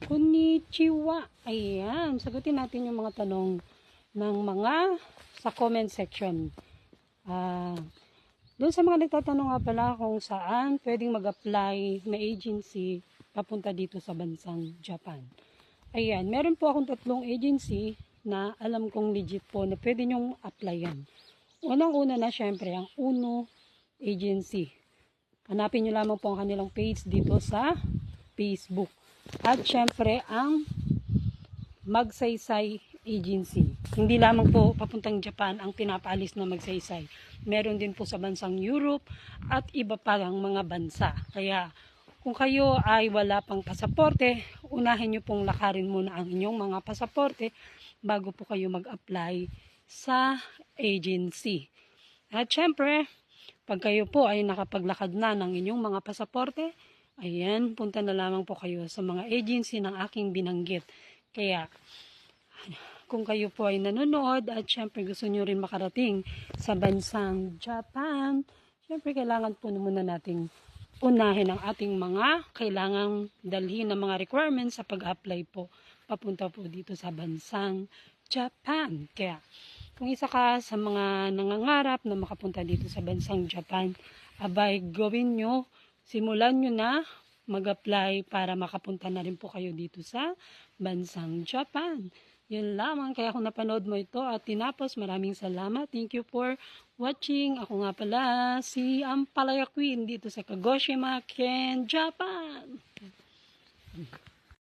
Konnichiwa. Ayan, sagutin natin yung mga tanong ng mga sa comment section. Doon sa mga nagtatanong nga pala kung saan pwedeng mag-apply na agency papunta dito sa bansang Japan. Ayan, meron po akong 3 agency na alam kong legit po na pwede nyong applyan. Unang-una na syempre ang Uno Agency. Hanapin nyo lamang po ang kanilang page dito sa Facebook. At syempre ang Magsaysay Agency. Hindi lamang po papuntang Japan ang pinapaalis na Magsaysay. Meron din po sa bansang Europe at iba pa ang mga bansa. Kaya kung kayo ay wala pang pasaporte, unahin nyo pong lakarin muna ang inyong mga pasaporte bago po kayo mag-apply sa agency. At syempre, pag kayo po ay nakapaglakad na ng inyong mga pasaporte, ayan, punta na lamang po kayo sa mga agency ng aking binanggit. Kaya, kung kayo po ay nanonood at syempre gusto nyo rin makarating sa bansang Japan, syempre kailangan po muna nating unahin ang ating mga kailangang dalhin ng mga requirements sa pag-apply po papunta po dito sa bansang Japan. Kaya, kung isa ka sa mga nangangarap na makapunta dito sa bansang Japan, abay gawin nyo, simulan nyo na mag-apply para makapunta na rin po kayo dito sa bansang Japan. Yun lamang, kaya kung napanood mo ito at tinapos, maraming salamat. Thank you for watching. Ako nga pala si Ampalaya Queen dito sa Kagoshima, Ken, Japan.